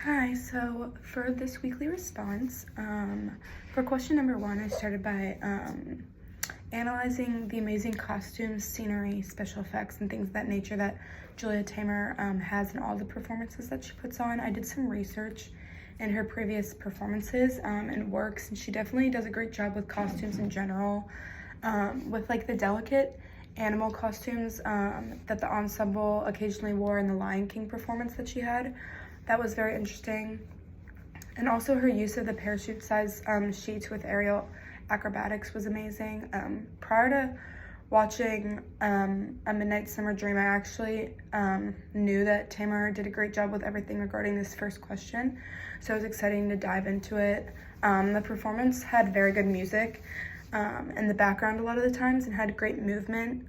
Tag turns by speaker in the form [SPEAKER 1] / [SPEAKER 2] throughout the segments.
[SPEAKER 1] Hi, so for this weekly response, for question number one, I started by analyzing the amazing costumes, scenery, special effects, and things of that nature that Julia Taymor has in all the performances that she puts on. I did some research in her previous performances and works, and she definitely does a great job with costumes in general, with like the delicate animal costumes that the ensemble occasionally wore in the Lion King performance that she had. That was very interesting. And also her use of the parachute size sheets with aerial acrobatics was amazing. Prior to watching A Midnight Summer Dream, I actually knew that Taymor did a great job with everything regarding this first question, so it was exciting to dive into it. The performance had very good music in the background a lot of the times and had great movement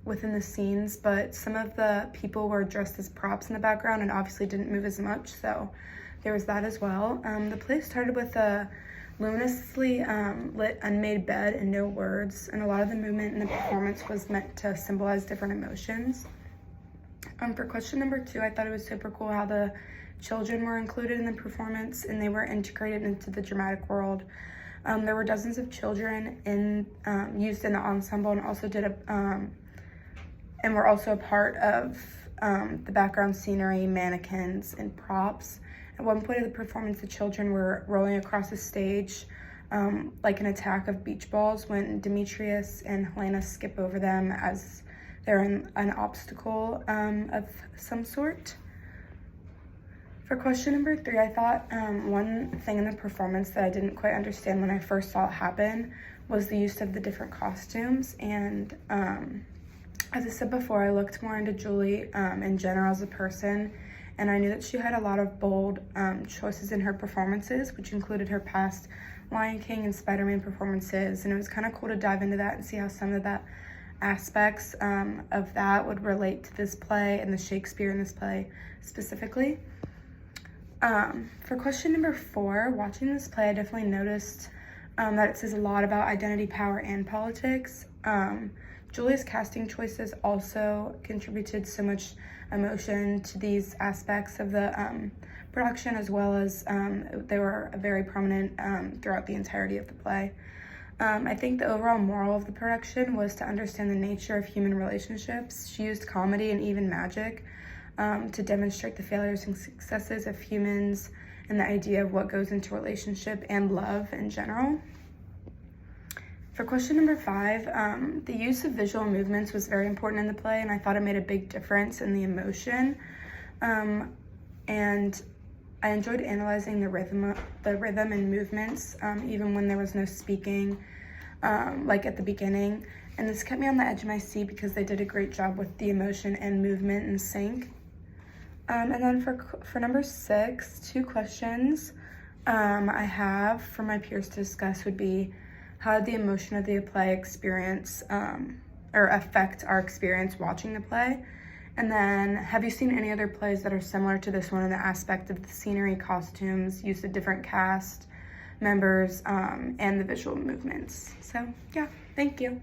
[SPEAKER 1] within the scenes, but some of the people were dressed as props in the background and obviously didn't move as much, so there was that as well. The play started with a luminously lit unmade bed and no words, and a lot of the movement in the performance was meant to symbolize different emotions. For question number two, I thought it was super cool how the children were included in the performance and they were integrated into the dramatic world. There were dozens of children used in the ensemble and also were also a part of the background scenery, mannequins, and props. At one point of the performance, the children were rolling across the stage like an attack of beach balls when Demetrius and Helena skip over them as they're in an obstacle of some sort. For question number three, I thought one thing in the performance that I didn't quite understand when I first saw it happen was the use of the different costumes. And as I said before, I looked more into Julie in general as a person, and I knew that she had a lot of bold choices in her performances, which included her past Lion King and Spider-Man performances, and it was kind of cool to dive into that and see how some of that aspects of that would relate to this play and the Shakespeare in this play specifically. For question number four, watching this play, I definitely noticed that it says a lot about identity, power, and politics. Julia's casting choices also contributed so much emotion to these aspects of the production, as well as they were very prominent throughout the entirety of the play. I think the overall moral of the production was to understand the nature of human relationships. She used comedy and even magic to demonstrate the failures and successes of humans and the idea of what goes into relationship and love in general. For question number five, the use of visual movements was very important in the play, and I thought it made a big difference in the emotion. And I enjoyed analyzing the rhythm and movements, even when there was no speaking, like at the beginning. And this kept me on the edge of my seat because they did a great job with the emotion and movement in sync. And then for number six, two questions I have for my peers to discuss would be, how did the emotion of the play experience or affect our experience watching the play? And then, have you seen any other plays that are similar to this one in the aspect of the scenery, costumes, use of different cast members, and the visual movements? So yeah, thank you.